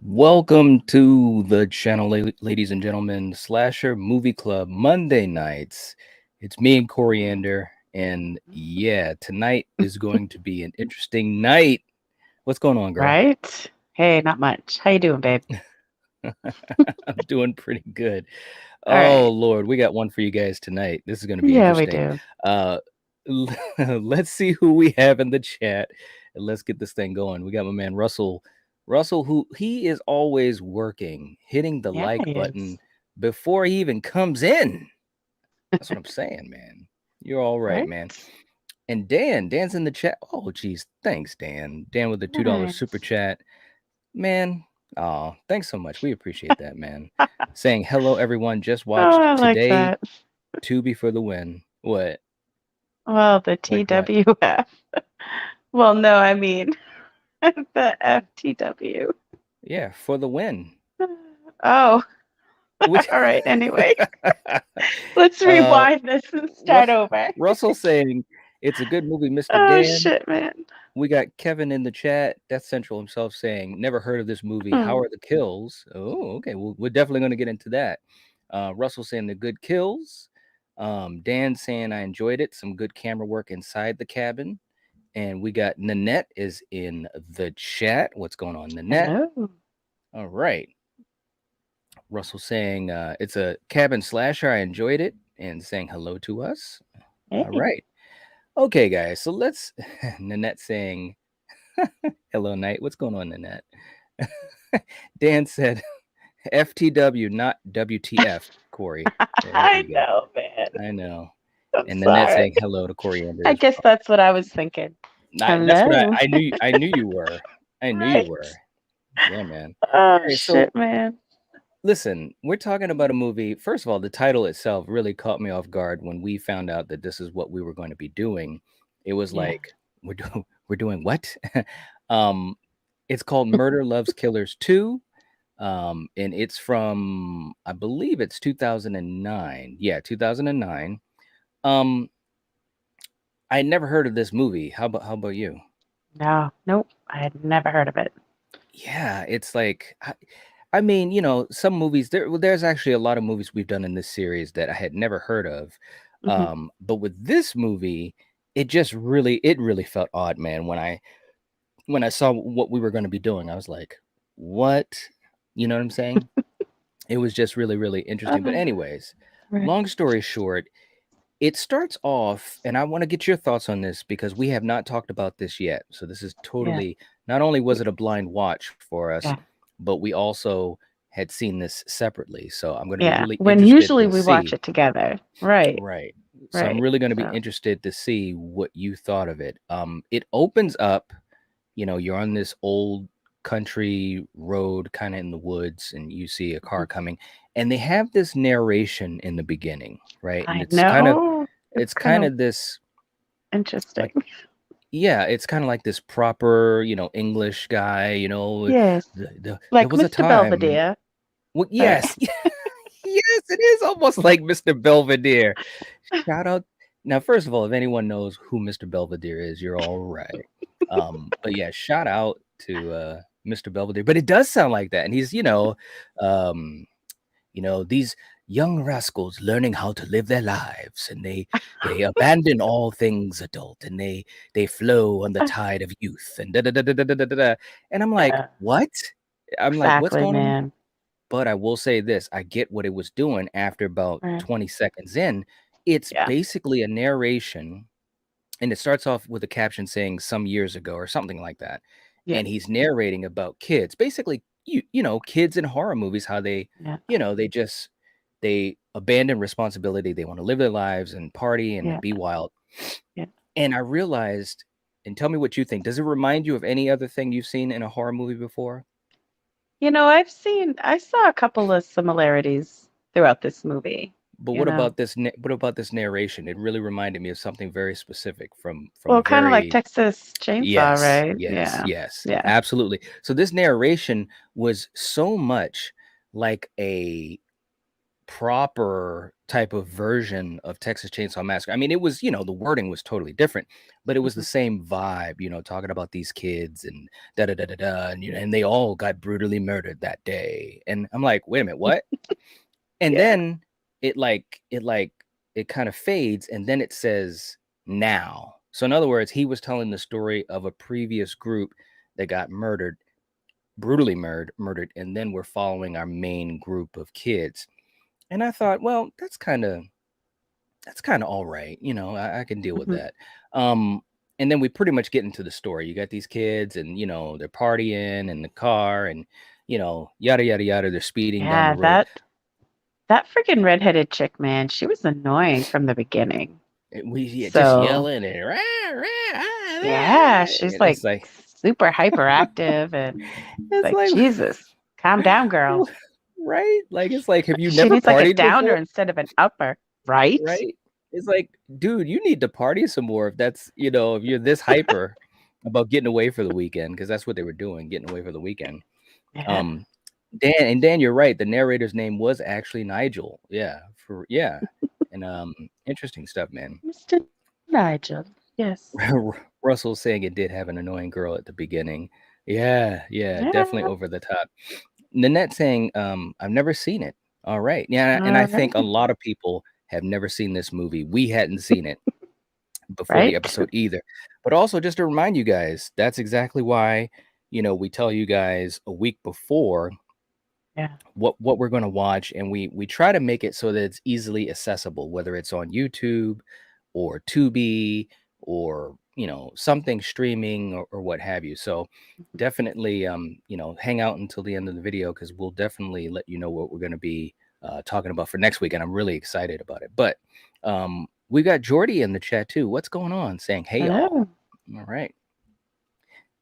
Welcome to the channel, ladies and gentlemen. Slasher Movie Club Monday nights. It's me and Coriander, and yeah, tonight is going to be an interesting night. What's going on, girl? Right? Hey, not much. How you doing, babe? I'm doing pretty good. All Oh right. Lord, we got one for you guys tonight. This is going to be Yeah, we interesting. do. Uh, let's see who we have in the chat, and let's get this thing going. We got my man Russell. Russell, who he is always working, hitting the Yeah, like he button is. before he even comes in. That's what I'm saying, man. You're all right, Right? man. And Dan's in the chat. Oh, geez, thanks, Dan. Dan with the $2 super Nice. chat. Man, oh, thanks so much. We appreciate that, man. Saying hello, everyone. Just Oh, watched I like today. that. Tubi for the win. What? Well, the Like what? TWF. Well, no, I mean the FTW. Yeah, for the win. Oh, Which all right. Anyway, let's uh rewind this and start Russ over. Russell saying it's a good movie, Mr. Oh, Dan. shit, man. We got Kevin in the chat, Death Central himself saying, never heard of this movie. How Hmm. are the kills? Oh, okay. We're definitely going to get into that. Russell saying the good kills. Dan saying I enjoyed it. Some good camera work inside the cabin. And we got Nanette is in the chat. What's going on, Nanette? Hello. All right. Russell saying it's a cabin slasher. I enjoyed it and saying hello to us. All Hey. right. Okay, guys. So let's. Nanette saying hello, Night. What's going on, Nanette? Dan said FTW, not WTF, Corey. There I we go. know, man. I know. I'm And Nanette sorry. saying hello to Coriander I as guess well. that's what I was thinking. That's what Hello. I knew. I knew you were. I knew you Right. were. Yeah, man. Oh, All right. So shit, man. listen, we're talking about a movie. First of all, the title itself really caught me off guard when we found out that this is what we were going to be doing. It was Yeah. like we're doing what? um, it's called Murder Loves Killers 2. And it's from, I believe it's 2009. Yeah, 2009. Um, I had never heard of this movie. How about you? No, nope. I had never heard of it. Yeah, it's like I mean, some movies there's actually a lot of movies we've done in this series that I had never heard of. Hmm. But with this movie, it really felt odd, man, when I saw what we were going to be doing. I was like, "What?" You know what I'm saying? It was just really, really interesting. But anyways, Right. long story short, it starts off, and I want to get your thoughts on this because we have not talked about this yet. So this is Yeah. totally not only was it a blind watch for us, Yeah. but we also had seen this separately. So I'm going to be Yeah. really When interested usually to we watch see. it together. Right. Right. So I'm Right. really going to be So, interested to see what you thought of it. It opens up, you're on this old country road kind of in the woods and you see a car mhm. coming and they have this narration in the beginning, right? And I it's kind of know. it's It's kind kind of of this interesting. like yeah, it's kind of like this proper, English guy, Yes. there Like was a Mr. time. Belvedere. Well, All right. yes. Yes, it is almost like Mr. Belvedere. Shout out. Now, first of all, if anyone knows who Mr. Belvedere is, you're all right. But yeah, shout out to Mr. Belvedere. But it does sound like that. And he's, um, these young rascals learning how to live their lives and they abandon all things adult and they flow on the tide of youth and da da da da da da da da. And I'm like, Yeah. what? I'm like, what's Exactly, going on? man. But I will say this, I get what it was doing after about Right. 20 seconds in. It's Yeah. basically a narration, and it starts off with a caption saying some years ago or something like that. Yeah. And he's narrating about kids, basically, kids in horror movies, how Yeah. they abandon responsibility, they want to live their lives and party and Yeah. be wild. Yeah. And I realized, and tell me what you think, does it remind you of any other thing you've seen in a horror movie before? I saw a couple of similarities throughout this movie, But you what know. about this narration? It really reminded me of something very specific from a Well, kind of like very Texas Chainsaw, yes, right? yes, Yeah. yes, Yeah. absolutely. So this narration was so much like a proper type of version of Texas Chainsaw Massacre. I mean, it was, the wording was totally different, but it was the Mhm. same vibe, talking about these kids and da da da da da, and they all got brutally murdered that day. And I'm like, wait a minute, what? And Yeah. then it kind of fades, and then it says now. So in other words, he was telling the story of a previous group that got murdered, brutally murdered, and then we're following our main group of kids. And I thought, well, that's kind of all right. I can deal with Mhm. that. Um, and then we pretty much get into the story. You got these kids, and they're partying in the car, and yada yada yada. They're speeding down the Yeah, road. that freaking redheaded chick, man, she was annoying from the beginning. We yeah, just So, yelling and rah, rah, ah, yeah, ah. she's And like it's like super hyperactive and it's like, like Jesus, calm down, girl. right? Like it's like, have you She never needs like a partied downer before? instead of an upper, right? Right? It's like, dude, you need to party some more if that's, if you're this hyper about getting away for the weekend, because that's what they were doing, getting away for the weekend. Yeah. Um, Dan, you're right. The narrator's name was actually Nigel. Yeah. And interesting stuff, man. Mr. Nigel. Yes. Russell saying it did have an annoying girl at the beginning. Yeah, definitely Yeah. over the top. Nanette saying, I've never seen it. All right. Yeah, and I All think a right. lot of people have never seen this movie. We hadn't seen it before the Right? episode either. But also just to remind you guys, that's exactly why, we tell you guys a week before Yeah. what we're going to watch, and we try to make it so that it's easily accessible, whether it's on YouTube or Tubi or something streaming or what have you. So Mhm. definitely hang out until the end of the video, because we'll definitely let you know what we're going to be talking about for next week, and I'm really excited about it. But we got Jordy in the chat too. What's going on? Saying hey y'all. Hello. All right.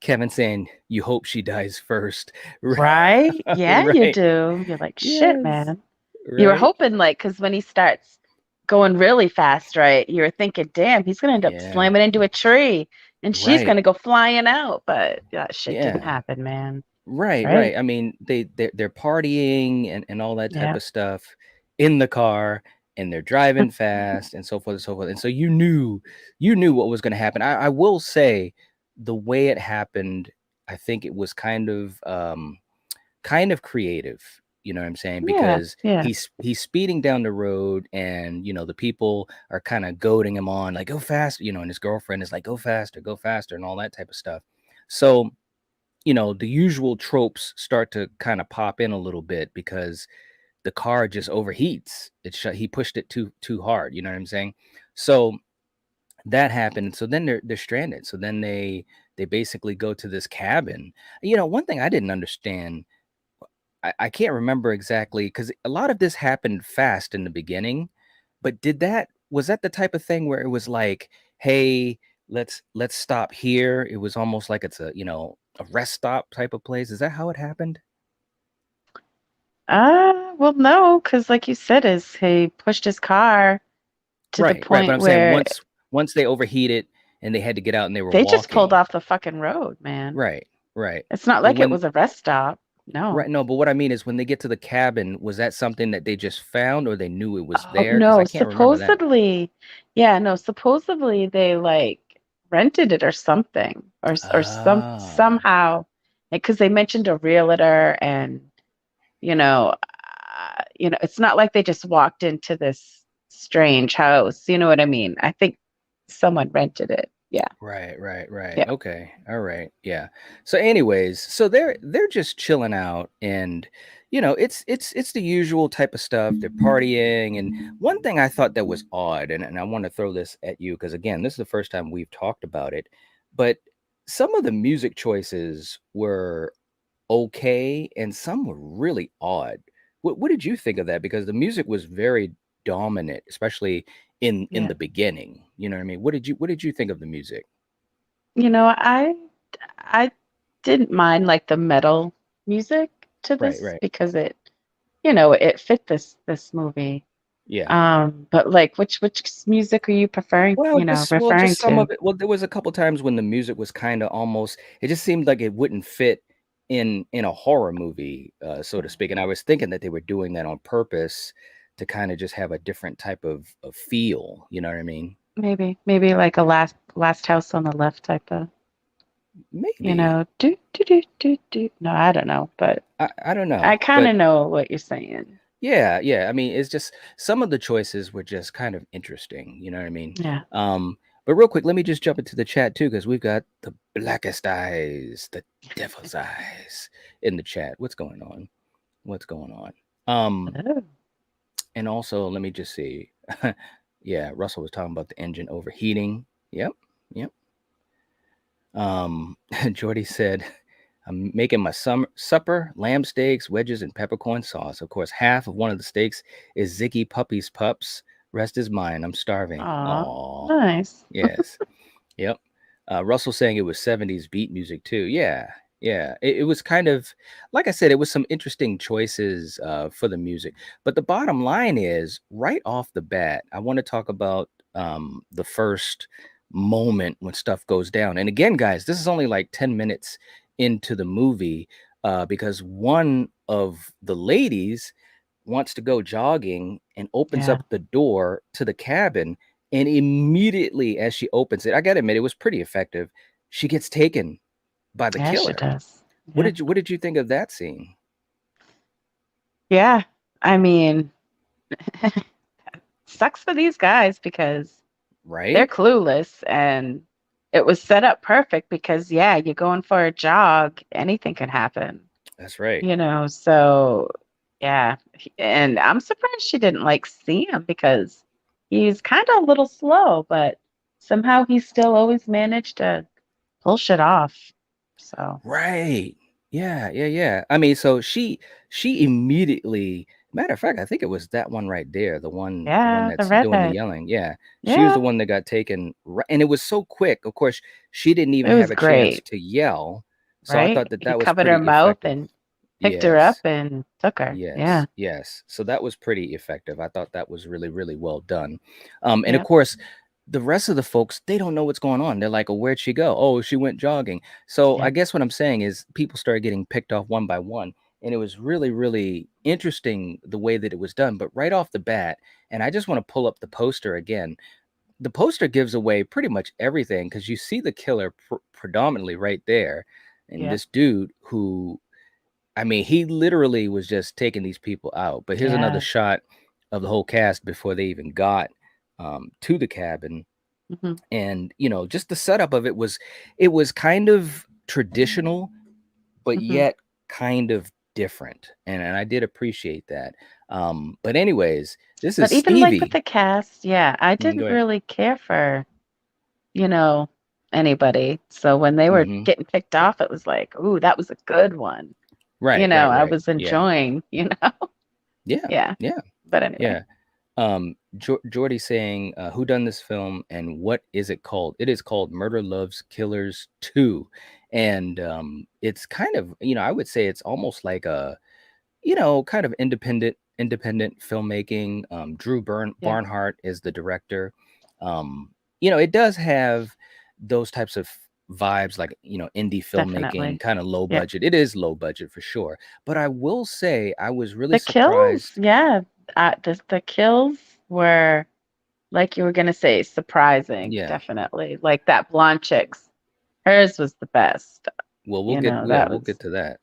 Kevin saying you hope she dies first. Right? Yeah, you Right. do. You're like, shit, Yes. man. You were Right. hoping, like, because when he starts going really fast, right, you were thinking, damn, he's gonna end up Yeah. slamming into a tree and she's Right. gonna go flying out. But that shit didn't Yeah. happen, man. Right. Right? I mean, they're partying and all that type Yeah. of stuff in the car, and they're driving fast and so forth and so forth. And so you knew what was going to happen. I will say the way it happened, I think it was kind of creative. You know what I'm saying? Yeah. Because Yeah. he's speeding down the road, and the people are kind of goading him on, like, go fast, and his girlfriend is like, go faster, and all that type of stuff. So the usual tropes start to kind of pop in a little bit, because the car just overheats. He pushed it too hard. You know what I'm saying? So that happened. So then they're stranded. So then they basically go to this cabin. One thing I didn't understand, I can't remember exactly, because a lot of this happened fast in the beginning. But was that the type of thing where it was like, hey, let's stop here? It was almost like it's a rest stop type of place. Is that how it happened? Well, no, because like you said, is he pushed his car to the Right. But point I'm saying where once they overheated and they had to get out and they were they just pulled walking. off the fucking road, man. Right, right. It's not But like it when was a rest stop. No. right, no, but what I mean is, when they get to the cabin, was that something that they just found, or they knew it was Oh there? Because I no, can't remember that. supposedly, yeah, no, supposedly they like rented it or something, or Oh, somehow, because they mentioned a realtor, and it's not like they just walked into this strange house. You know what I mean? I think someone rented it. Yeah, right. yeah, Okay. All right. Yeah. So anyways, so they're just chilling out, and it's the usual type of stuff. They're partying. And one thing I thought that was odd, and I want to throw this at you, because again, this is the first time we've talked about it, but some of the music choices were okay, and some were really odd. What did you think of that? Because the music was very dominant, especially in yeah. the beginning. You know what I mean? What did you think of the music? You know, I didn't mind like the metal music to Right, this right. because it fit this movie. Yeah. But like which music are you preferring, referring Just some to? of it. Well, there was a couple times when the music was kind of almost. It just seemed like it wouldn't fit in a horror movie, so to speak. And I was thinking that they were doing that on purpose to kind of just have a different type of feel. You know what I mean? Maybe like a last house on the left type of, Maybe. do do do do do. No, I don't know, but I don't I know, kind but of know what you're saying. yeah. I mean, it's just some of the choices were just kind of interesting. You know what I mean? Yeah. But real quick, let me just jump into the chat too, because we've got the blackest eyes, the devil's eyes in the chat. What's going on? What's going on? Oh. And also, let me just see. Yeah, Russell was talking about the engine overheating. Yep, yep. Jordy said, I'm making my supper, lamb steaks, wedges, and peppercorn sauce. Of course, half of one of the steaks is Ziggy Puppy's pups. Rest is mine. I'm starving. Aw, Aw. nice. Yes. Yep. Russell saying it was 70s beat music too. Yeah. Yeah. It was kind of, like I said, it was some interesting choices for the music. But the bottom line is right off the bat, I want to talk about the first moment when stuff goes down. And again, guys, this is only like 10 minutes into the movie because one of the ladies wants to go jogging and opens Yeah. up the door to the cabin, and immediately as she opens it, I gotta admit, it was pretty effective. She gets taken by the Yeah, she killer. does. What Yeah. did you think of that scene? Yeah. I mean, sucks for these guys because they're Right? clueless and it was set up perfect because yeah, you're going for a jog, anything can happen, That's right. so yeah. And I'm surprised she didn't like see him because he's kind of a little slow, but somehow he still always managed to pull shit off. So, Right. Yeah. I mean, so she immediately, matter of fact, I think it was that one right there, the one yeah, the that's doing the redhead. yelling. Yeah. She was Yeah, the one that got taken and it was so quick. Of course, she didn't even it was have a chance great, to yell. So I right? thought that He that was covered her pretty mouth effective. and picked her up Yes. and took her. Yeah. Yes. So that was pretty effective. I thought that was really, really well done. And of Yep. course, the rest of the folks, they don't know what's going on. They're like, oh, where'd she go? Oh, she went jogging. So I Yep. guess what I'm saying is people started getting picked off one by one. And it was really, really interesting the way that it was done. But right off the bat, and I just want to pull up the poster again. The poster gives away pretty much everything because you see the killer predominantly right there. And Yep. this dude who, I mean, he literally was just taking these people out. But here's another Yeah. shot of the whole cast before they even got to the cabin. Hmm. And just the setup of it was kind of traditional, but Hmm. yet kind of different. And I did appreciate that. But anyways, this is But even like with Stevie. the cast, yeah, I Go didn't ahead. really care for, you know, anybody. So when they were Hmm. getting picked off, it was like, ooh, that was a good one. I Right. was Yeah. enjoying, Yeah. Yeah. Yeah. But anyway, Yeah. Jordy saying, who done this film and what is it called? It is called Murder Loves Killers 2. And it's kind of, I would say it's almost like a, kind of independent filmmaking. Drew yeah, Barnhart is the director. It does have those types of vibes, like indie filmmaking, definitely. kind of low Yeah. budget. It is low budget for sure, but I will say I was really The kills, surprised. yeah. The kills were like you were gonna say, surprising, Yeah. definitely. Like that blonde chick's, hers was the best. Well, That we'll get was to that.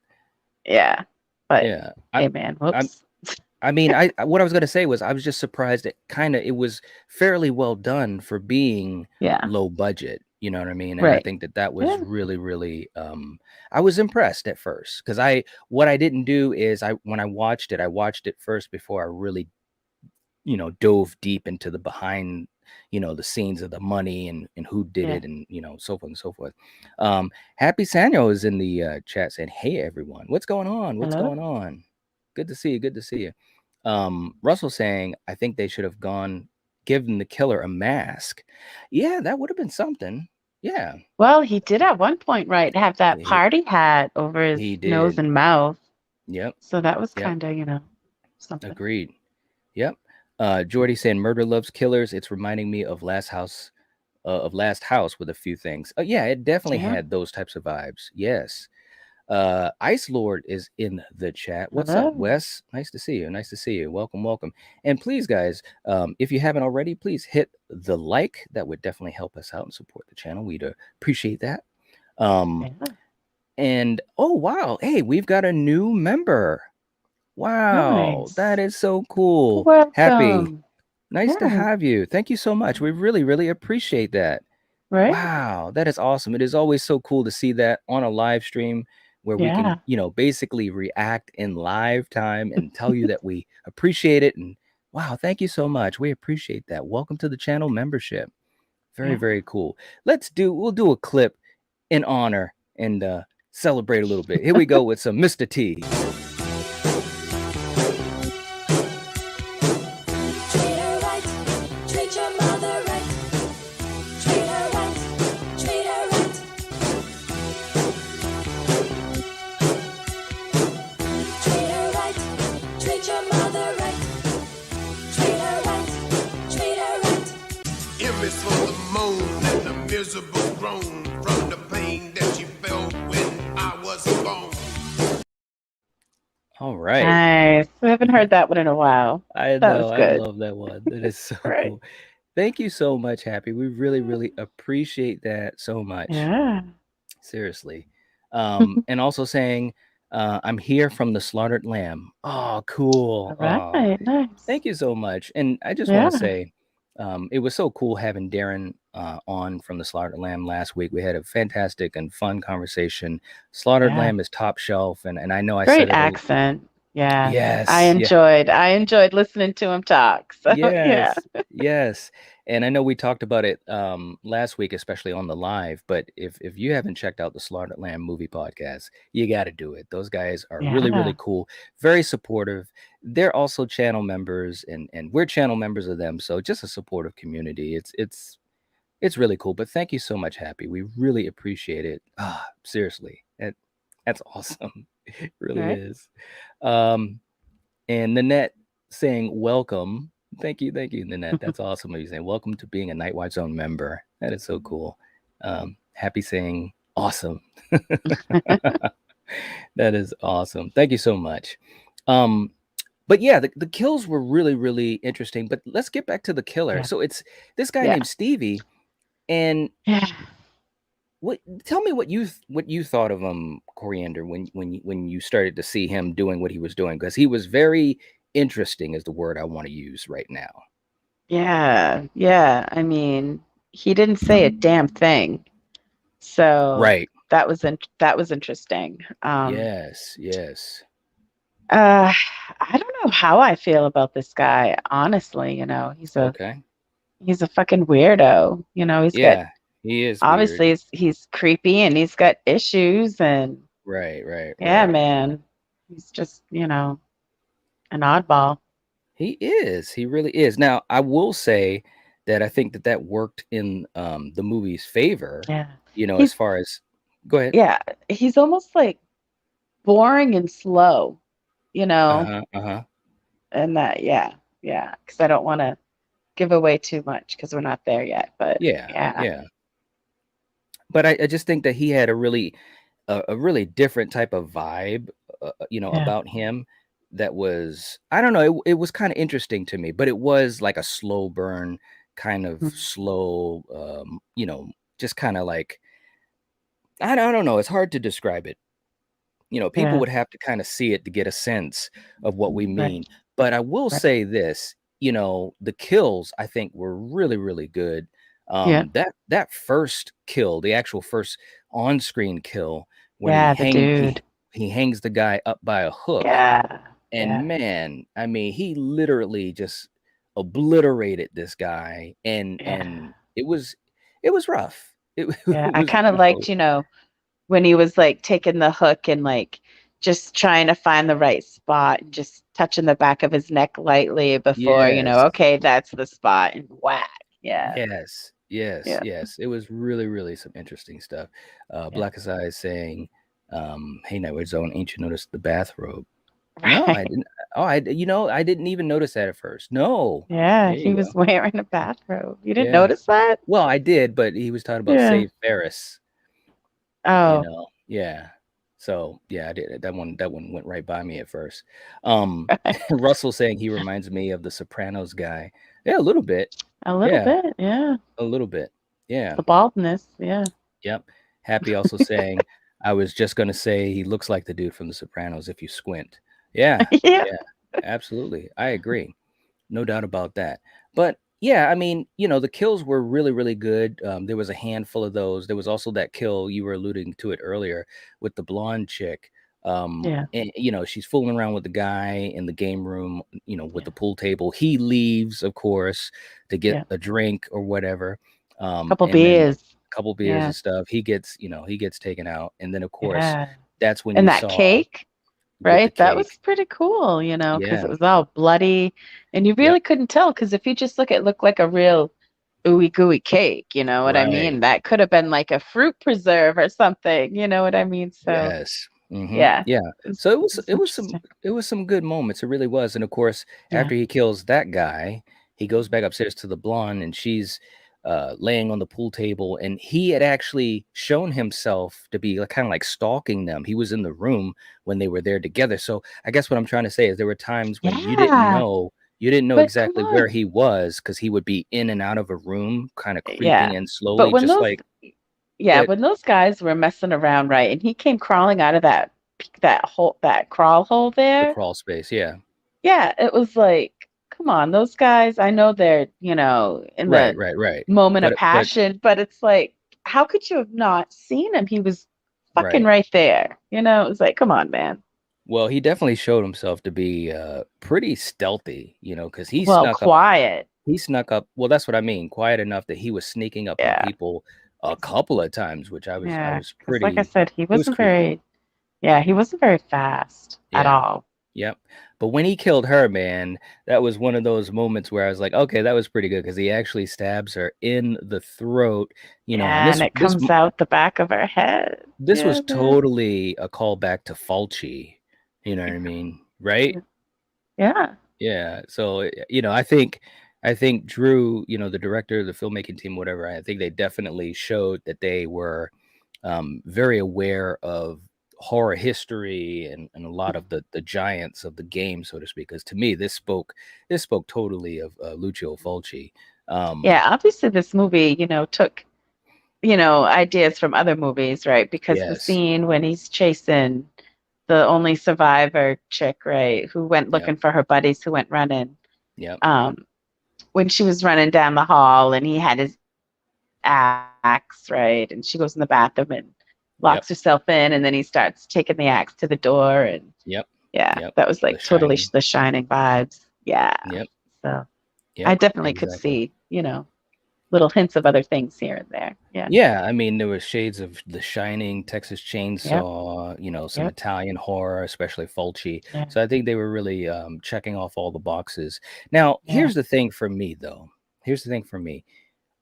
yeah. But Yeah. hey man, I whoops. I mean, what I was gonna say was I was just surprised it was fairly well done for being Yeah. low budget. You know what I mean? And I Right. think that was Yeah. really, really I was impressed at first because what I didn't do is when I watched it first before I really, dove deep into the behind, the scenes of the money and who did Yeah. it and so forth and so forth. Happy Samuel is in the chat saying, "Hey everyone, what's going on? What's Hello? going on? Good to see you. Good to see you." Russell saying, "I think they should have given the killer a mask. Yeah, that would have been something. Yeah, Well, he did at one point, right, have that he party hat over his he nose did. and mouth. Yep, So that was yep, kind of, something. agreed. Yep." Jordy saying, "Murder loves killers. It's reminding me of Last House with a few things." Yeah, it definitely Yeah. had those types of vibes. Yes. Ice Lord is in the chat. What's up, Hello. Wes? Nice to see you. Nice to see you. Welcome, welcome. And please, guys, if you haven't already, please hit the like. That would definitely help us out and support the channel. We'd appreciate that. Yeah. And oh wow, hey, we've got a new member. Wow, that Nice. is so cool. Happy. Welcome. Nice to Yeah. have you. Thank you so much. We really, really appreciate that. Right? Wow, that is awesome. It is always so cool to see that on a live stream where we can, Yeah. basically react in live time and tell you that we appreciate it. And wow, thank you so much. We appreciate that. Welcome to the channel membership. Very, Yeah. very cool. We'll do a clip in honor and celebrate a little bit. Here we go with some Mr. T. Treat her right, treat your mother right. Treat her right, treat her right. Treat her right, treat your mother right. Treat her right, treat her right. M is for the moan and the miserable groan from the pain that you felt when I was born. All right. Nice. We haven't heard that one in a while. I That know. was I good. love that one. That is so Right. cool. Thank you so much, Happy. We really, really appreciate that so much. Yeah. Seriously. And also saying, I'm here from the slaughtered lamb. Oh, cool. All Oh, right. Nice. thank you so much. And I just want to Yeah. say, it was so cool having Darren on from the Slaughtered Lamb last week. We had a fantastic and fun conversation. Slaughtered Yeah. Lamb is top shelf, and I know I said Great it. accent. Yeah. I Yes, yeah, enjoyed listening to him talk. So yeah. yes, yes. And I know we talked about it last week, especially on the live. But if you haven't checked out the Slaughtered Lamb movie podcast, you got to do it. Those guys are really, really Yeah. cool, very supportive. They're also channel members, and we're channel members of them. So just a supportive community. It's really cool. But thank you so much, Happy. We really appreciate it. Seriously, that's awesome. It really Right. is. Um, and Nanette saying welcome. Thank you, Nanette. That's awesome. What you're saying. Welcome to being a Nightwatch Zone member. That is so cool. Happy saying awesome. That is awesome. Thank you so much. But yeah, the kills were really, really interesting. But let's get back to the killer. Yeah. So it's this guy Yeah. named Stevie, and Yeah. tell me what you thought of Coriander, when you started to see him doing what he was doing, because he was very interesting is the word I want to use right now. Yeah. Yeah. I mean, he didn't say a damn thing. So Right. that was interesting. Yes. Yes. I don't know how I feel about this guy, honestly. Okay. He's a fucking weirdo. He's got Yeah. He is weird. obviously he's creepy and he's got issues and Right. Right. yeah, Right. man. He's just, an oddball. He is. He really is. Now, I will say that I think that worked in the movie's favor. Yeah. As He's far as go ahead. yeah, he's almost like boring and slow, you Uh know, huh. Uh huh. and that yeah, yeah, because I don't want to give away too much because we're not there yet. But Yeah. yeah, Yeah. But I just think that he had a really different type of vibe, yeah, about him that was, I don't know, it was kind of interesting to me, but it was like a slow burn, kind of mhm, slow, just kind of like, I don't know. It's hard to describe it. People yeah, would have to kind of see it to get a sense of what we right, mean. But I will right, say this, the kills I think were really, really good. yeah, That first kill, the actual first on-screen kill, when yeah, the dude, he hangs the guy up by a hook, yeah, yeah, and man, I mean, he literally just obliterated this guy, yeah, and it was rough. It, yeah. it I was kind of rough. liked, when he was like taking the hook and like just trying to find the right spot and just touching the back of his neck lightly before, Yes. okay, that's the spot and whack. Yeah. Yes, yes, Yeah. yes. It was really, really some interesting stuff. Yeah. Black as I is saying, "Hey, Nightwatch Zone, ain't you noticed the bathrobe?" No, I Right. didn't. Oh, I didn't even notice that at first. No, Yeah. there He you was go. wearing a bathrobe. You didn't Yeah. notice that? Well, I did, but he was talking about Yeah. Save Ferris. Oh, Yeah. So yeah, I did that one went right by me at first. Um, Russell saying he reminds me of the Sopranos guy. Yeah, a little bit. A little Yeah, bit, yeah. a little bit. Yeah. The baldness, yeah. Yep. Happy also saying, I was just gonna say he looks like the dude from The Sopranos if you squint. Yeah, Yeah. yeah, absolutely. I agree. No doubt about that. But yeah, I mean, the kills were really, really good. There was a handful of those. There was also that kill you were alluding to it earlier with the blonde chick. Yeah. And she's fooling around with the guy in the game room, with Yeah. the pool table. He leaves, of course, to get Yeah. a drink or whatever. Couple And then beers. a couple beers Yeah. and stuff. He gets taken out. And then of course, Yeah. that's when And you that saw cake, with the right? That was cake. pretty cool, because Yeah. it was all bloody and you Yep. really couldn't tell because if you just it looked like a real ooey gooey cake, you know what I Right. mean? That could have been like a fruit preserve or something, you know what I mean? So, Yes. yeah, Yeah. it was, So it it was was it was some interesting. it was some good moments. It really was. And of course, Yeah. after he kills that guy, he goes back upstairs to the blonde and she's laying on the pool table, and he had actually shown himself to be kind of like stalking them. He was in the room when they were there together. So I guess what I'm trying to say is there were times when Yeah. you didn't know But come exactly where on. he was because he would be in and out of a room, kind of creeping Yeah. in But slowly, when just those like Yeah, good when those guys were messing around, right, and he came crawling out of that crawl hole the there. crawl space. Yeah. Yeah, it was like, come on, those guys, I know they're, in Right, the right, right. moment of But passion, but it's like, how could you have not seen him? He was fucking right. right there. It was like, come on, man. Well, he definitely showed himself to be pretty stealthy, because Well, quiet. he snuck up. Well, that's what I mean, quiet enough that he was sneaking up on Yeah. people a couple of times, which I Yeah. was Because like I pretty. said, It was creepy. he wasn't very fast at Yeah. all. Yep. But when he killed her, man, that was one of those moments where I was like, okay, that was pretty good because he actually stabs her in the throat, and Yeah, and it comes out the back of her head. this Yeah, was man. totally a callback to Fulci. You know what I mean? Right? Yeah. Yeah. So, I think Drew, the director, the filmmaking team, whatever, I think they definitely showed that they were very aware of horror history and a lot of the giants of the game, so to speak. Because to me, this spoke totally of Lucio Fulci. Yeah, obviously this movie, took, ideas from other movies, right? Because the Yes. scene when he's chasing the only survivor chick, right, who went Yep. looking for her buddies who went running, Yep. um, when she was running down the hall and he had his axe, right, and she goes in the bathroom and Yep. locks herself in, and then he starts taking the axe to the door, and Yep. yeah, Yep. that was The like totally Shining. the Shining vibes. Yeah, Yep. so I Yep. definitely could Exactly. see, little hints of other things here and there. Yeah. Yeah, I mean, there was shades of The Shining, Texas Yep. Chainsaw, some Yep. Italian horror, especially Fulci. Yeah. So I think they were really checking off all the boxes. Now, Yeah. here's the thing for me, though. Here's the thing for me.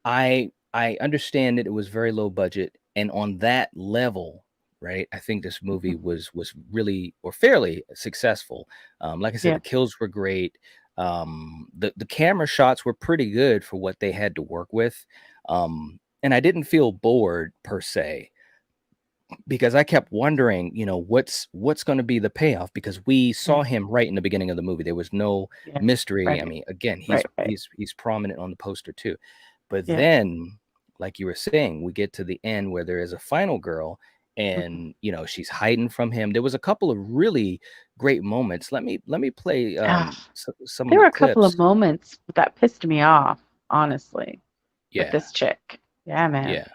I understand that it was very low budget, and on that level, right? I think this movie Mhm. was really or fairly successful. Like I said, Yeah. the kills were great. The camera shots were pretty good for what they had to work with. And I didn't feel bored per se because I kept wondering, what's going to be the payoff because we Yeah. saw him right in the beginning of the movie. There was no Yeah. mystery. I Right. mean, again, he's Right. Right. he's prominent on the poster too. But Yeah. then, like you were saying, we get to the end where there is a final girl Mhm. and she's hiding from him. There was a couple of really great moments. Let me play Ah, some of there the were a couple of clips. moments that pissed me off, honestly, with Yeah. this chick. Yeah, man. Yeah.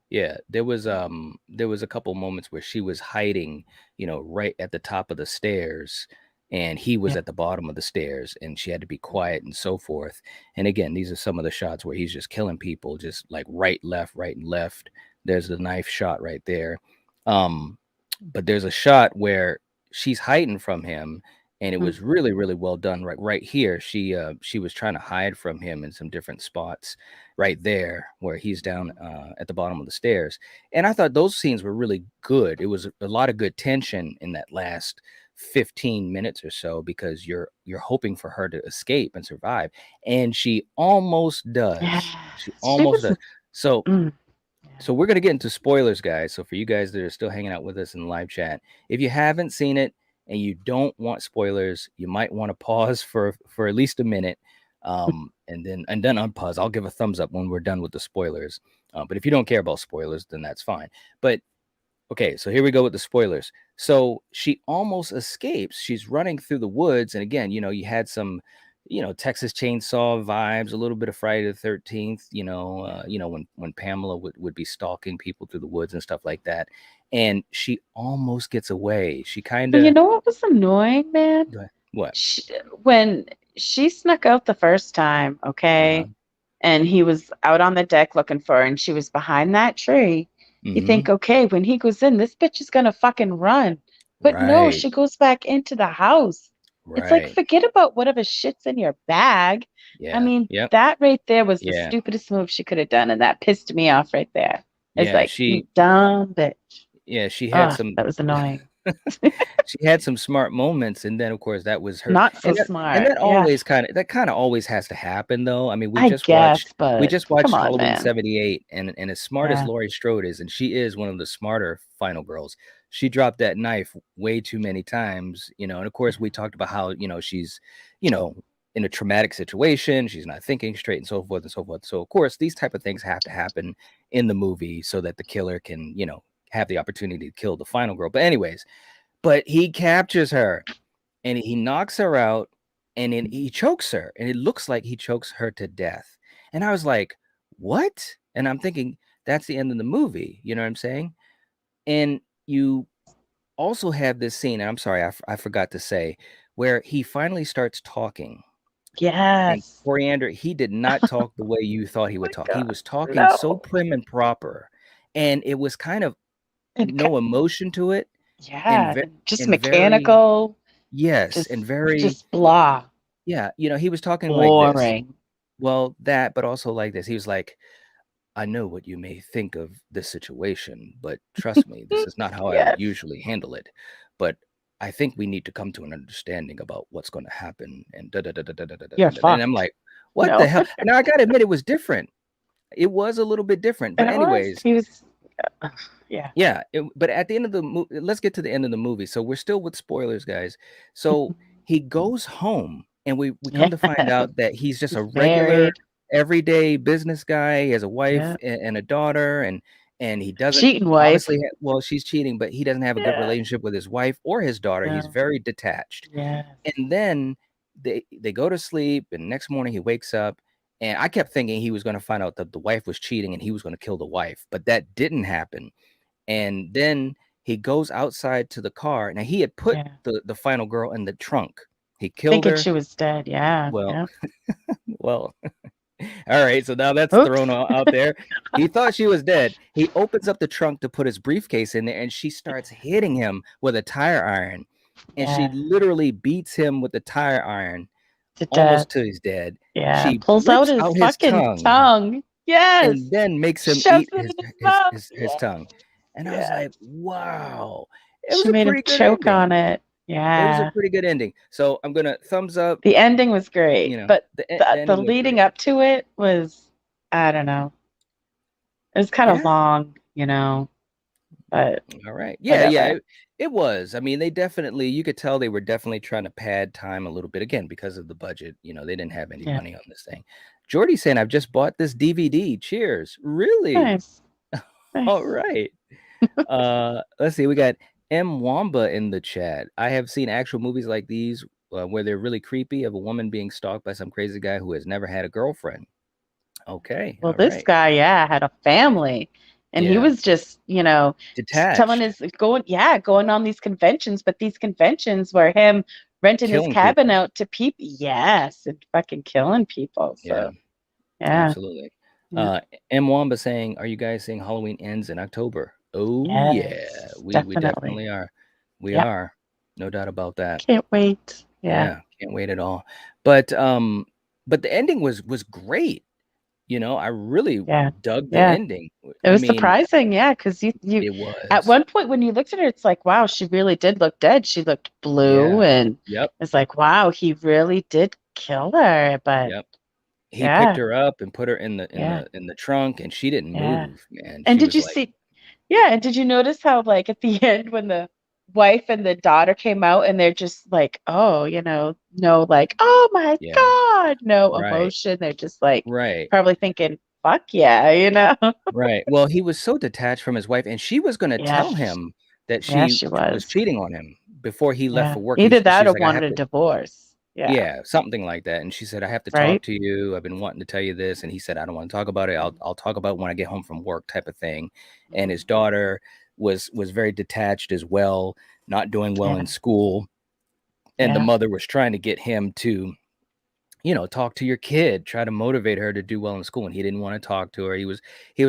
Yeah, there was a couple moments where she was hiding, right at the top of the stairs, and he was Yeah. at the bottom of the stairs, and she had to be quiet and so forth. And again, these are some of the shots where he's just killing people, just like right and left. There's the knife shot right there. Um, but there's a shot where she's hiding from him, and it Mm. was really, really well done. Right here, she was trying to hide from him in some different spots right there where he's down at the bottom of the stairs. And I thought those scenes were really good. It was a lot of good tension in that last 15 minutes or so because you're hoping for her to escape and survive. And she almost Yeah. does. She She almost was does. So mm, yeah. So we're gonna get into spoilers, guys. So for you guys that are still hanging out with us in the live chat, if you haven't seen it and you don't want spoilers, you might want to pause for at least a minute, and then unpause. I'll give a thumbs up when we're done with the spoilers. But if you don't care about spoilers, then that's fine. But okay, so here we go with the spoilers. So she almost escapes. She's running through the woods, and again, you had some, Texas Chainsaw vibes, a little bit of Friday the 13th. When Pamela would be stalking people through the woods and stuff like that, and she almost gets away. She kind But you of know what was annoying, man? what? She, when she snuck out the first time, Uh-huh. okay, and he was out on the deck looking for her, and she was behind that tree. You Mm-hmm. think, okay, when he goes in, this bitch is gonna fucking run. But no, Right. she goes back into the house. It's like, Right. forget about whatever shit's in your bag. I Yeah. mean, Yep. that right there was the Yeah. stupidest move she could have done, and that pissed me off right there. It's Yeah. like, you dumb bitch. She had Ugh, some. that was annoying. She had some smart moments, and then of course that was her. Not so And smart. that Yeah, kind of always has to happen, though. I mean, I guess, we but just come watched on, Halloween man. 78, and as smart as Yeah. Laurie Strode is, and she is one of the smarter final girls, she dropped that knife way too many times, and of course we talked about how she's you know in a traumatic situation, she's not thinking straight, and so forth and so forth. So of course these type of things have to happen in the movie so that the killer can have the opportunity to kill the final girl. But anyways, he captures her and he knocks her out, and then he chokes her, and it looks like he chokes her to death. And I was like, what? And I'm thinking that's the end of the movie. You know what I'm saying? And you also have this scene, and I'm sorry, I forgot to say, where he finally starts talking. And Yes. Coriander, he did not talk the way you thought he Oh my would talk. He God. was talking so No. prim and proper, and it was kind of And no emotion to it, and yeah, and just and very mechanical, yes, just and very just blah, yeah, he was talking like this. boring. Well, that, but also like this. He was like, I know what you may think of this situation, but trust me, this is not how I would Yes. usually handle it. But I think we need to come to an understanding about what's going to happen. And da da da da da da da da. You're And I'm fucked. like, what the No. hell? Now I gotta admit, it was different. It was a little bit different. But And it was. anyways, He was. Yeah. yeah. But at the end of the movie, let's get to the end of the movie. So we're still with spoilers, guys. So he goes home, and we come to find Yes. out that he's just He's a regular, married. everyday business guy. He has a wife Yeah. and a daughter, and he doesn't Cheating wife. obviously. Well, she's cheating, but he doesn't have a good Yeah. relationship with his wife or his daughter. He's No. very detached. Yes. And then they go to sleep, and next morning he wakes up. And I kept thinking he was going to find out that the wife was cheating and he was going to kill the wife, but that didn't happen. And then he goes outside to the car. Now he had put Yeah. the final girl in the trunk. He killed Thinking her. she was dead. Yeah. Well, Yeah. well, all right. So now that's Oops. thrown out there. He thought she was dead. He opens up the trunk to put his briefcase in there, and she starts hitting him with a tire iron. And she Yeah. literally beats him with the tire iron To death. almost till he's dead. Yeah. She Pulls out rips his out his fucking tongue tongue. Yes. and then makes him Shoves eat it in his mouth. his Yeah. tongue. And I was Yeah. like, wow. It was She a made him pretty good choke ending. on it. It was a Yeah. pretty good ending. So I'm gonna thumbs up. The ending was great, but The the ending was leading great. up to it was, I don't know. It was kind of Yeah. long, but All right. Yeah, whatever. it was. I mean, you could tell they were definitely trying to pad time a little bit again because of the budget. They didn't have any Yeah. money on this thing. Jordy's saying, I've just bought this DVD. Cheers. Really? Nice. All Nice. right. Let's see. We got M Wamba in the chat. I have seen actual movies like these where they're really creepy, of a woman being stalked by some crazy guy who has never had a girlfriend. Okay. Well, All this right. guy, had a family, and he Yeah. was just, telling Detached. his going on these conventions, but these conventions were him renting his Killing cabin people. out to people. Yes, and fucking killing people. Yeah. So, yeah. Absolutely. Yeah. M Wamba saying, are you guys saying Halloween ends in October? Oh yeah. Yes, We definitely. definitely are. We Yep. are. No doubt about that. Can't wait. Yeah. Yeah, can't wait at all. But the ending was great. I really Yeah. dug the Yeah. ending. It was surprising, because you It at was. one point when you looked at her, it's like, wow, she really did look dead. She looked blue, Yeah. and Yep. it's like, wow, he really did kill her. But Yep. he picked Yeah. her up and put her in the Yeah. trunk, and she didn't Yeah. move, man. And She did was you like, see yeah, and did you notice how, like, at the end when the wife and the daughter came out and they're just like, "Oh," no, like, "Oh my yeah, god," no right, emotion. They're just, like, right. probably thinking, "Fuck yeah," you know? Right. Well, he was so detached from his wife, and she was gonna Yeah. tell him that Yeah, she she was was. cheating on him before he left Yeah. for work. Either that She's or like, "I have wanted a to." divorce. Yeah. Yeah, something like that, and she said, "I have to talk Right? to you. I've been wanting to tell you this," and he said, "I don't wanna talk about it. Mhm. I'll talk about it when I get home from work," type of thing, and his Mhm. daughter was very detached as well, not doing well in Yeah. school, and the Yeah. mother was trying to get him to, talk to your kid, try to motivate her to do well in school, and he didn't want to talk to her. He was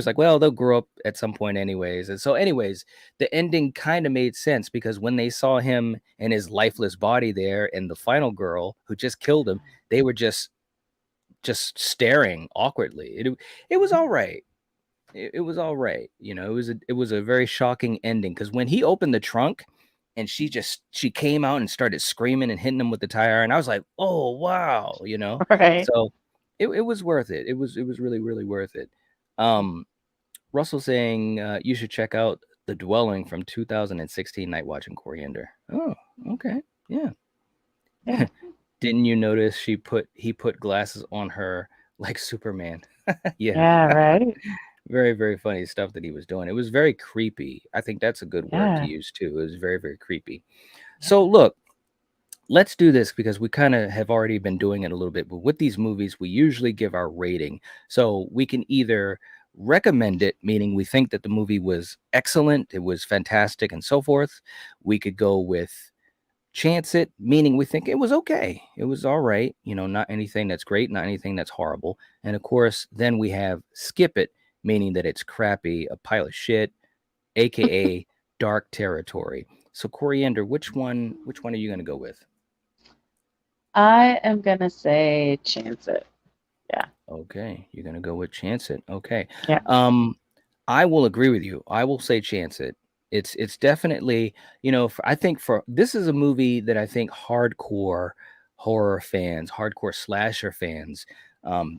like, well, they'll grow up at some point anyways. And so anyways, the ending kind of made sense because when they saw him and his lifeless body there and the final girl who just killed him, they were just staring awkwardly. It was all Mhm. right. It was all right. It was a very shocking ending because when he opened the trunk and she came out and started screaming and hitting him with the tire, and I was like, oh wow. Right. So it was worth it. It was really, really worth it. Mhm. Um Russell saying you should check out The Dwelling from 2016 Night Watch and Coriander. Oh, okay. Yeah. Yeah. Didn't you notice he put glasses on her like Superman? Yeah. Yeah, right? Very, very funny stuff that he was doing. It was very creepy. I think that's a good word to Yeah. use too. It was very, very creepy. So Yeah. look, let's do this because we kind of have already been doing it a little bit, but with these movies, we usually give our rating. So we can either recommend it, meaning we think that the movie was excellent, it was fantastic, and so forth. We could go with chance it, meaning we think it was okay. It was all right. Not anything that's great, not anything that's horrible. And of course, then we have skip it, meaning that it's crappy, a pile of shit, aka dark territory. So Coriander, which one are you gonna go with? I am gonna say chance it. Yeah. Okay, you're gonna go with chance it. Okay. Yeah. Um, I will agree with you. I will say chance it. It's definitely, I think for this is a movie that I think hardcore horror fans, hardcore slasher fans,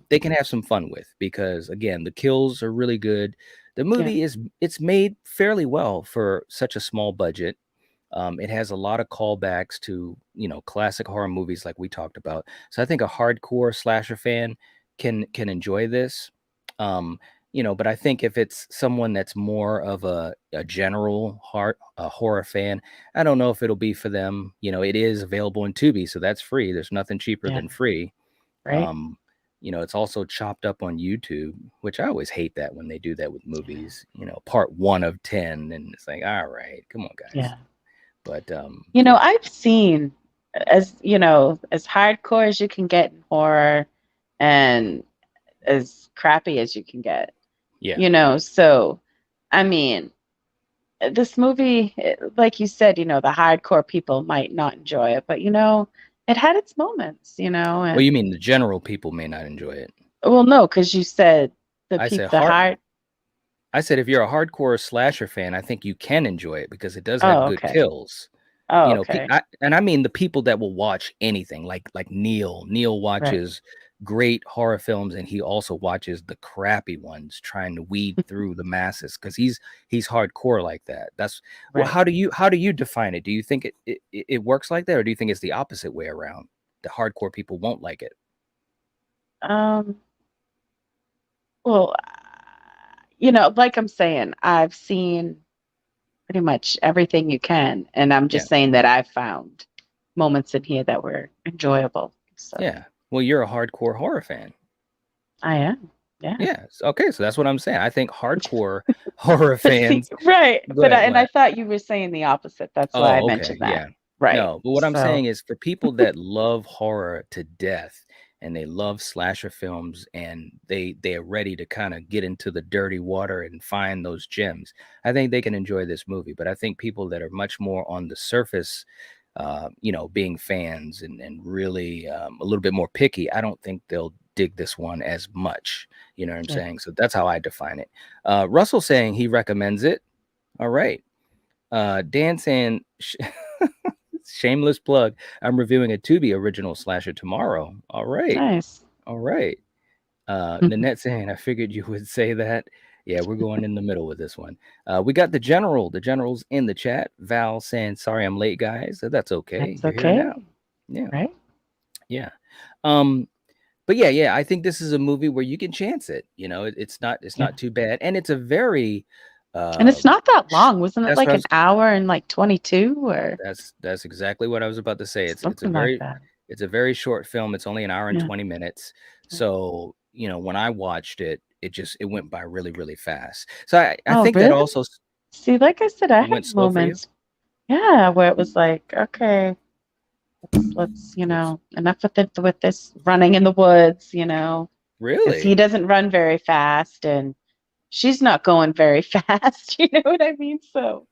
they can have some fun with because again, the kills are really good. The Yeah. movie it's made fairly well for such a small budget. It has a lot of callbacks to, classic horror movies like we talked about. So I think a hardcore slasher fan can enjoy this. Um, but I think if it's someone that's more of a general horror fan, I don't know if it'll be for them. It is available in Tubi, so that's free. There's nothing cheaper Yeah. than free. Right? Um, it's also chopped up on YouTube, which I always hate that when they do that with Yeah. movies, part 1 of 10. And it's like, all right, come on, guys. Yeah. But yeah, I've seen as hardcore as you can get in horror and as crappy as you can get. yeah, So I mean, this movie, like you said, the hardcore people might not enjoy it, but it had its moments, well, you and mean the general people may not enjoy it. well, no, because you said the I said the hard. I said if you're a hardcore slasher fan, I think you can enjoy it because it does have Oh, good okay. kills. Oh, okay. And I mean the people that will watch anything, like Neil. Neil Right. watches great horror films, and he also watches the crappy ones, trying to weed through the masses because he's hardcore like that. That's well. Right. How do you define it? Do you think it works like that, or do you think it's the opposite way around? The hardcore people won't like it. Um. Well, like I'm saying, I've seen pretty much everything you can, and I'm Yeah, just saying that I've found moments in here that were enjoyable. So yeah. Well, you're a hardcore horror fan. I am. Yeah. Yes. Okay, so that's what I'm saying. I think hardcore horror But see, fans. right. Go But ahead. I What? thought you were saying the opposite. That's why I Oh, okay. mentioned that. Yeah. Right. No, but what I'm So saying is for people that love horror to death and they love slasher films and they're ready to kind of get into the dirty water and find those gems, I think they can enjoy this movie. But I think people that are much more on the surface, being fans and really a little bit more picky, I don't think they'll dig this one as much. You know what I'm yeah. saying? So that's how I define it. Russell saying he recommends it. All right. Dan saying, shameless plug, I'm reviewing a Tubi original slasher tomorrow. All right. Nice. All right. Nanette saying, I figured you would say that. Yeah, we're going in the middle with this one. We got the general. The general's in the chat. Val saying, sorry I'm late, guys. That's okay. That's You're here now. okay, Yeah. right? Yeah. But yeah, I think this is a movie where you can chance it. It's not Yeah. too bad. And it's a very And it's not that sh- long. Wasn't it that's what like I an was hour and like 22 or that's exactly what I was about to say. something like that? It's a very short film. It's only an hour and Yeah. 20 minutes. Yeah. So, when I watched it, it went by really, really fast. So I Oh, think that really? also See, like I said, I went had slow for you. moments, yeah, where it was like, okay, let's Oops. enough with this running in the woods, because he Really? doesn't run very fast and she's not going very fast, you know what I mean? So,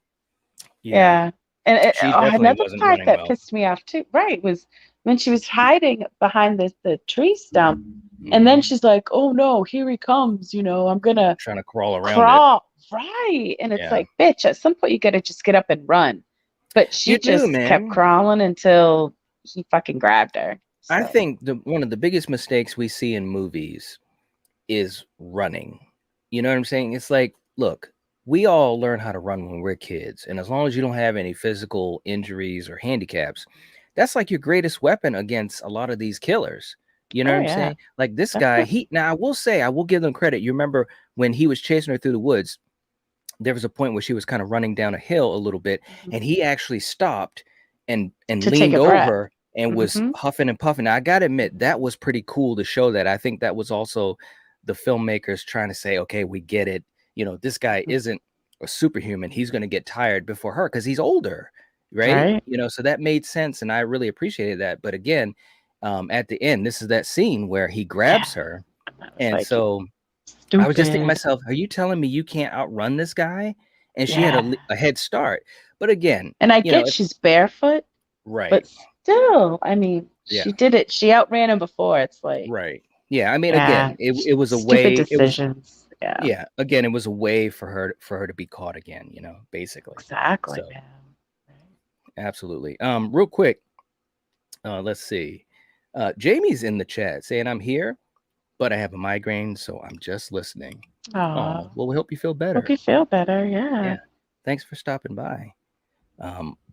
Yeah. yeah. And She definitely another wasn't part running that well. pissed me off too, right, was when she was hiding behind the tree stump, and then Mhm. she's like, "Oh no, here he comes, I'm gonna Trying to crawl around it. crawl." Right. And it's Yeah. like, bitch, at some point you gotta just get up and run. But she You do, just kept man. crawling until he fucking grabbed her. I So, think one of the biggest mistakes we see in movies is running. You know what I'm saying? It's like, look, we all learn how to run when we're kids, and as long as you don't have any physical injuries or handicaps, that's like your greatest weapon against a lot of these killers. You know what oh I'm yeah, saying? Like this guy, definitely. now I will give them credit. You remember when he was chasing her through the woods, there was a point where she was kind of running down a hill a little bit, and Mhm. he actually stopped and To take leaned a breath. over and was Hmm. huffing and puffing. Now, I gotta admit, that was pretty cool to show that. I think that was also the filmmakers trying to say, okay, we get it. This guy isn't a superhuman. He's going to get tired before her because he's older, right? Right? So that made sense, and I really appreciated that. But again, at the end, this is that scene where he Yeah. grabs her, I was and like, you so I was just thinking to stupid. myself, are you telling me you can't outrun this guy? And she had Yeah. a head start. But again, And I get she's barefoot, right. but still, I mean, Yeah. she did it. She outran him before. It's like, Right. Yeah. I mean, yeah, again, it was a stupid way, decisions. Yeah, yeah, again, it was a way for her to be caught again, basically. exactly, So man. Right. absolutely. Real quick, let's see. Jamie's in the chat saying I'm here, but I have a migraine, so I'm just listening. Oh, Aw, well, we hope you feel hope better. you feel better. Yeah. Yeah. Thanks for stopping by.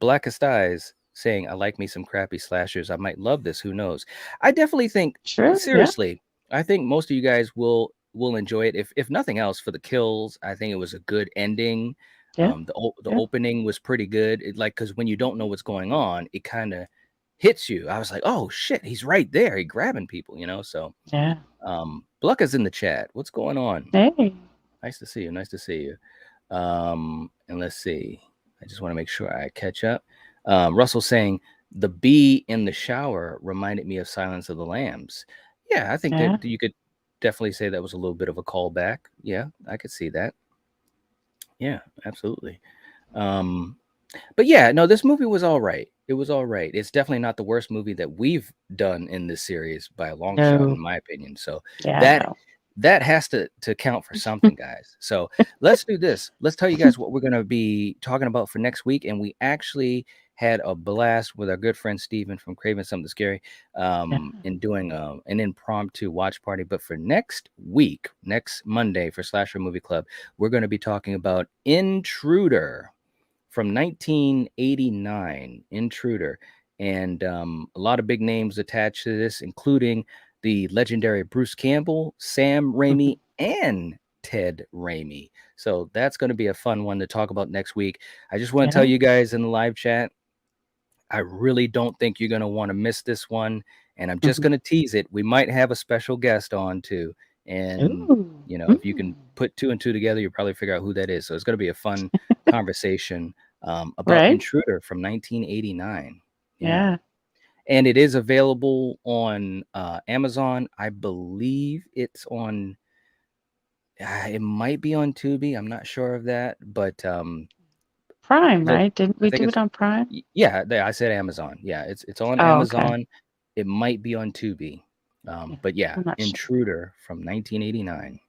Blackest Eyes saying, I like me some crappy slashers. I might love this. Who knows? I definitely think, True. Yeah. seriously, I think most of you guys will enjoy it. If nothing else, for the kills, I think it was a good ending. Yeah. The Yeah. opening was pretty good. Because when you don't know what's going on, it kind of hits you. I was like, oh shit, he's right there. He's grabbing people, So Yeah. Blucka's in the chat. What's going on? Hey. Nice to see you. Nice to see you. And let's see. I just want to make sure I catch up. Russell saying the bee in the shower reminded me of Silence of the Lambs. Yeah, I think Yeah. that you could definitely say that was a little bit of a callback. Yeah, I could see that. Yeah, absolutely. But yeah, no, this movie was all right. It was all right. It's definitely not the worst movie that we've done in this series by a long shot, No. in my opinion. So Yeah. that No. that has to count for something, guys. So let's do this. Let's tell you guys what we're going to be talking about for next week. And we actually had a blast with our good friend Steven from Craving Something Scary Yeah. in doing an impromptu watch party. But for next week, next Monday for Slasher Movie Club, we're going to be talking about Intruder from 1989, Intruder. And a lot of big names attached to this, including the legendary Bruce Campbell, Sam Raimi, and Ted Raimi. So that's going to be a fun one to talk about next week. I just want to tell Yeah. you guys in the live chat, I really don't think you're going to want to miss this one. And I'm just Mhm. going to tease it. We might have a special guest on too. And, Ooh. if you can put two and two together, you'll probably figure out who that is. So it's going to be a fun conversation about Right? Intruder from 1989. Yeah. Yeah. And it is available on Amazon. I believe it's on, it might be on Tubi. I'm not sure of that. But Prime, but right? Didn't I we think do it it's, on Prime? yeah, I said Amazon. Yeah, it's on Oh, okay. Amazon. It might be on Tubi. Yeah. But yeah, I'm not sure. Intruder from 1989.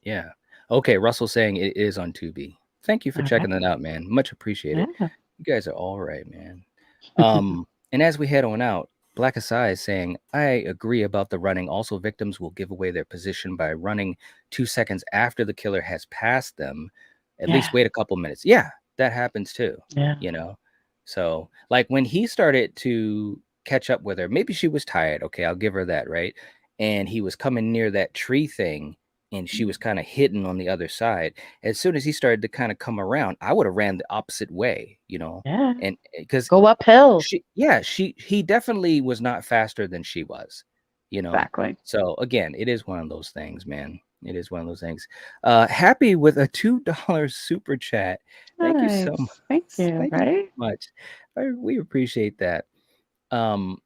Yeah. Okay, Russell saying it is on Tubi. Thank you for All checking right. that out, man. Much appreciated. Yeah. You guys are all right, man. And as we head on out, Black Asai is saying, I agree about the running. Also, victims will give away their position by running 2 seconds after the killer has passed them. At Yeah. least wait a couple minutes. Yeah, that happens too. Yeah. You know, so like when he started to catch up with her, maybe she was tired. Okay, I'll give her that, right? And he was coming near that tree thing, and she was kind of hidden on the other side. As soon as he started to kind of come around, I would have ran the opposite way, Yeah. and because Go uphill. he definitely was not faster than she was, Exactly. so again, it is one of those things, man. It is one of those things. Happy with a $2 super chat. Thank you so much. Nice. Thank you. Thank you so Right? much. We appreciate that.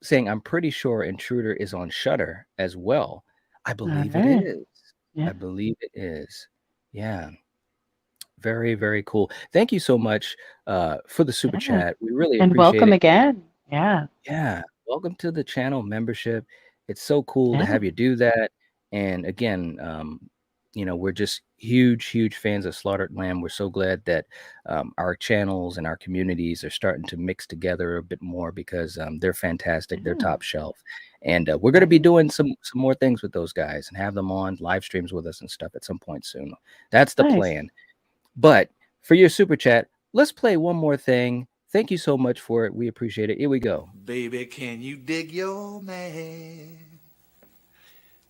Saying I'm pretty sure Intruder is on Shutter as well. I believe it right. is. Yeah. I believe it is. Yeah. Very, very cool. Thank you so much for the super Yeah. chat. We really And appreciate welcome it. again. Yeah. Yeah. Welcome to the channel membership. It's so cool to Yeah. have you do that. And again, we're just huge, huge fans of Slaughtered Lamb. We're so glad that our channels and our communities are starting to mix together a bit more because they're fantastic. They're Yeah. top shelf. And we're going to be Right. doing some more things with those guys and have them on live streams with us and stuff at some point soon. That's the Nice. plan. But for your super chat, let's play one more thing. Thank you so much for it. We appreciate it. Here we go. Baby, can you dig your man?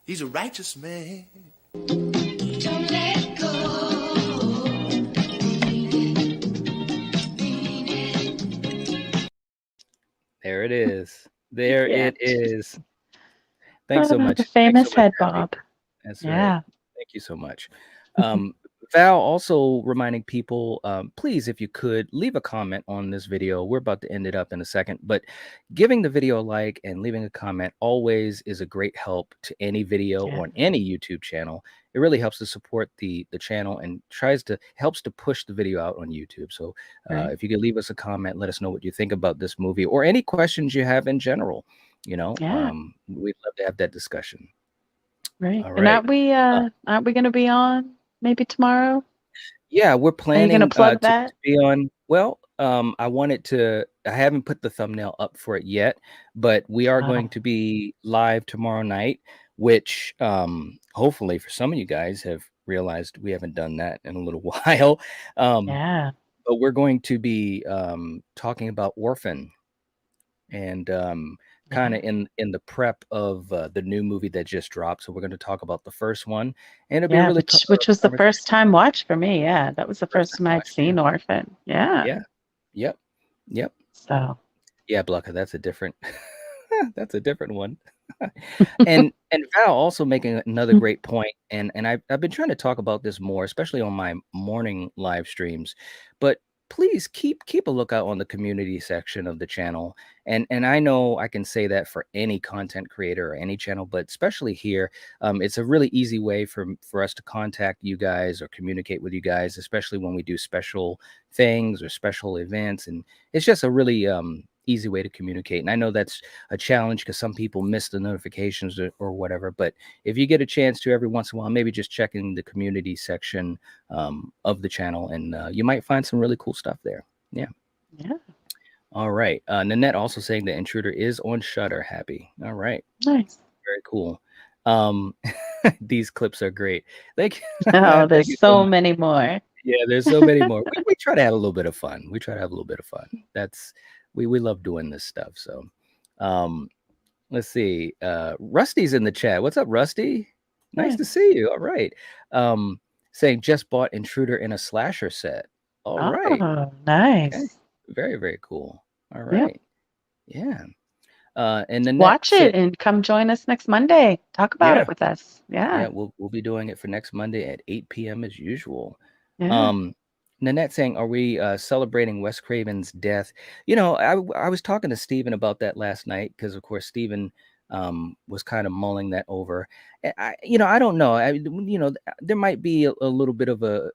He's a righteous man. Don't let go. There it is. There Yeah. it is. Thanks so much. The Thanks famous so much, head Happy. bob. That's right. Yeah. Thank you so much. Val also reminding people, please, if you could, leave a comment on this video. We're about to end it up in a second, but giving the video a like and leaving a comment always is a great help to any video Yeah. on any YouTube channel. It really helps to support the channel and helps to push the video out on YouTube. So Right. if you could leave us a comment, let us know what you think about this movie or any questions you have in general. Yeah. We'd love to have that discussion. Right. All And right. aren't we gonna be on maybe tomorrow? Yeah, we're Are you gonna planning plug to that? be on. Well, I haven't put the thumbnail up for it yet, but we are going to be live tomorrow night, which hopefully for some of you guys have realized we haven't done that in a little while. Yeah. But we're going to be talking about Orphan and kind Yeah. of in the prep of the new movie that just dropped. So we're going to talk about the first one, and it'll be a Yeah, really which was the conversation. first time watch for me. Yeah, that was the First first time time I'd watch, yeah. seen Orphan. Yeah. Yeah. Yep. Yep. So Yeah, Blucker, that's a different that's a different one. And Val also making another great point, and I've been trying to talk about this more, especially on my morning live streams. But please keep a lookout on the community section of the channel. And I know I can say that for any content creator or any channel, but especially here, it's a really easy way for us to contact you guys or communicate with you guys, especially when we do special things or special events. And it's just a really easy way to communicate. And I know that's a challenge because some people miss the notifications or whatever. But if you get a chance to every once in a while, maybe just checking the community section of the channel, and you might find some really cool stuff there. Yeah. yeah, All right. Nanette also saying the Intruder is on Shutter. Happy. All right. nice. Very cool. These clips are great. Thank you. Oh, Thank you there's so so much. many more. Yeah, there's so many more. We try to have a little bit of fun. We try to have a little bit of fun. We love doing this stuff. So let's see. Rusty's in the chat. What's up, Rusty? Nice Yeah. to see you. All right. Saying just bought Intruder in a slasher set. All right. Oh, nice. Okay. Very, very cool. All Yep. right. Yeah. And Nanette Watch said, it and come join us next Monday. Talk about Yeah. it with us. yeah, Yeah. we'll be doing it for next Monday at 8 p.m. as usual. Yeah. Nanette saying, are we celebrating Wes Craven's death? I was talking to Steven about that last night because, of course, Steven was kind of mulling that over. I don't know. There might be a little bit of a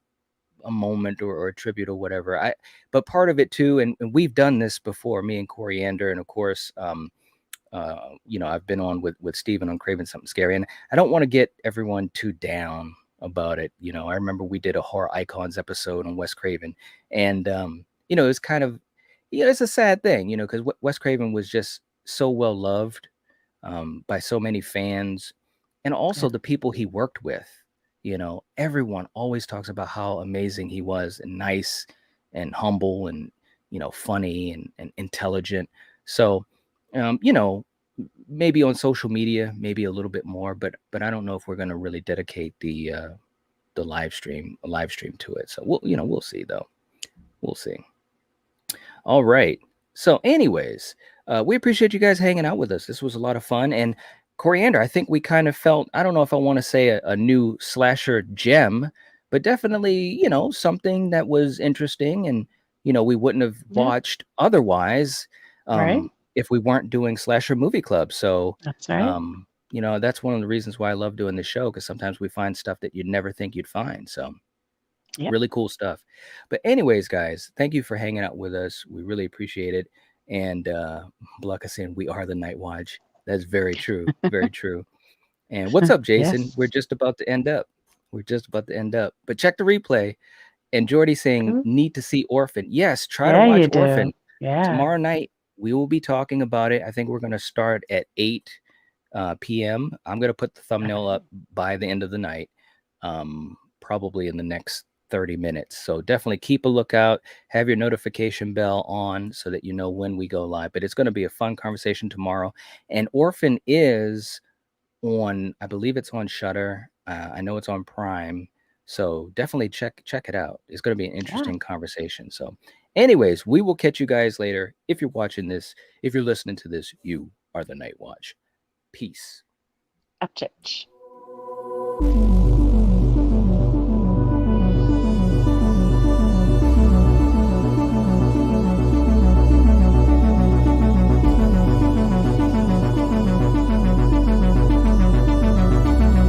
moment or a tribute or whatever. But part of it too, and we've done this before, me and Coriander, and of course, I've been on with Steven on Craven Something Scary, and I don't want to get everyone too down about it. I remember we did a horror icons episode on Wes Craven, and it's kind of, it's a sad thing, because Wes Craven was just so well loved by so many fans, and also Yeah. the people he worked with. You know, everyone always talks about how amazing he was and nice and humble and, you know, funny and intelligent. So, you know, maybe on social media, maybe a little bit more, but I don't know if we're going to really dedicate the live stream to it. So we'll see though. We'll see. All right. So, anyways, we appreciate you guys hanging out with us. This was a lot of fun. And Coriander, I think we kind of felt, I don't know if I want to say a new slasher gem, but definitely, you know, something that was interesting and, you know, we wouldn't have Yeah. watched otherwise Right. if we weren't doing Slasher Movie Club. So, That's right. you know, that's one of the reasons why I love doing this show, because sometimes we find stuff that you'd never think you'd find. So, Yep. really cool stuff. But anyways, guys, thank you for hanging out with us. We really appreciate it. And Blucka saying we are the Night Watch. That's very true. Very true. And what's up, Jason? Yes. We're just about to end up. We're just about to end up. But check the replay. And Jordy saying, Cool. need to see Orphan. Yes, try to Yeah, watch you do. Orphan. Yeah. Tomorrow night, we will be talking about it. I think we're going to start at 8 p.m. I'm going to put the thumbnail Okay. up by the end of the night, probably in the next 30 minutes. So definitely keep a lookout. Have your notification bell on so that you know when we go live. But it's going to be a fun conversation tomorrow. And Orphan is on, I believe it's on Shudder. I know it's on Prime. So definitely check it out. It's going to be an Yeah. interesting conversation. So anyways, we will catch you guys later. If you're watching this, if you're listening to this, you are the Night Watch. Peace. Upchurch.